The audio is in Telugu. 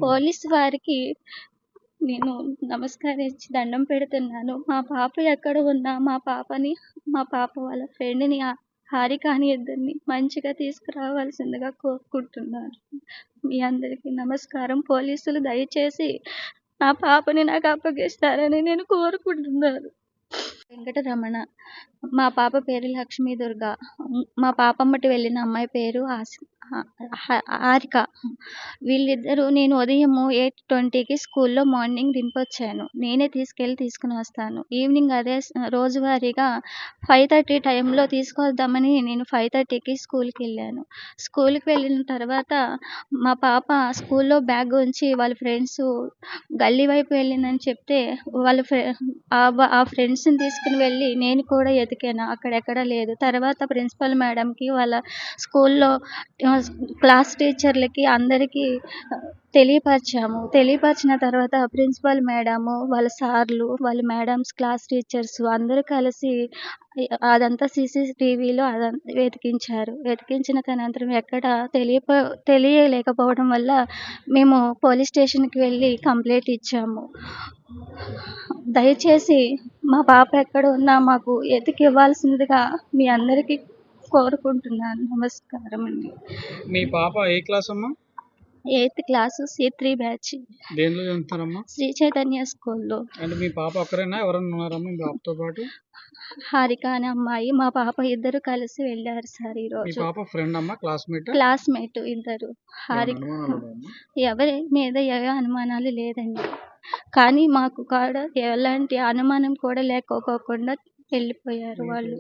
పోలీస్ వారికి నేను నమస్కరించి దండం పెడుతున్నాను. మా పాప ఎక్కడ ఉన్నా మా పాప వాళ్ళ ఫ్రెండ్‌ని హారిక అని ఇద్దరిని మంచిగా తీసుకురావాల్సిందిగా కోరుకుంటున్నాను. మీ అందరికీ నమస్కారం. పోలీసులు దయచేసి నా పాపని నాకు అప్పగిస్తారని నేను కోరుకుంటున్నాను. వెంకటరమణ. మా పాప పేరు లక్ష్మీ దుర్గ. మా పాపమ్మటి వెళ్ళిన అమ్మాయి పేరు హారిక. వీళ్ళిద్దరూ నేను ఉదయం 8:20కి స్కూల్లో మార్నింగ్ దింపొచ్చాను. నేనే తీసుకుని వస్తాను. ఈవినింగ్ అదే రోజువారీగా 5:30 టైంలో తీసుకొద్దామని నేను 5:30కి స్కూల్కి వెళ్ళాను. స్కూల్కి వెళ్ళిన తర్వాత మా పాప స్కూల్లో బ్యాగ్ ఉంచి వాళ్ళ ఫ్రెండ్స్ గల్లీ వైపు వెళ్ళిందని చెప్తే ఆ ఫ్రెండ్స్ని తీసుకుని వెళ్ళి నేను కూడా ఎతికాను. అక్కడెక్కడ లేదు. తర్వాత ప్రిన్సిపల్ మేడంకి వాళ్ళ స్కూల్లో క్లాస్ టీచర్లకి అందరికీ తెలియపరిచిన తర్వాత ప్రిన్సిపల్ మేడము, వాళ్ళ సార్లు, వాళ్ళ మేడమ్స్, క్లాస్ టీచర్స్ అందరూ కలిసి అదంతా CCTVలో వెతికించారు. వెతికించిన అనంతరం ఎక్కడ తెలియలేకపోవడం వల్ల మేము పోలీస్ స్టేషన్కి వెళ్ళి కంప్లైంట్ ఇచ్చాము. దయచేసి మా పాప ఎక్కడ ఉన్నా మాకు ఎతికి ఇవ్వాల్సిందిగా మీ అందరికీ కోరుకుంటున్నాను. నమస్కారం అండి. మీ పాప ఏ క్లాస్ అమ్మా? 8th class C3 batch. దేనిలో చదువుతారమ్మా? శ్రీ చైతన్య స్కూల్లో. అంటే మీ పాప ఒక్కరేనా, ఎవరైనా ఉన్నారమ్మా మీ పాపతో పాటు? హారిక అనే అమ్మాయి, మా పాప ఇద్దరు కలిసి వెళ్ళారు సార్ మీ ఈరోజు. పాప ఫ్రెండ్ అమ్మా, క్లాస్మేట్ ఇద్దరు. హారిక ఎవరి మీద ఏ అనుమానాలు లేదండి. కానీ మాకు కూడా ఎలాంటి అనుమానం కూడా లేకోకుండా వెళ్ళిపోయారు వాళ్ళు.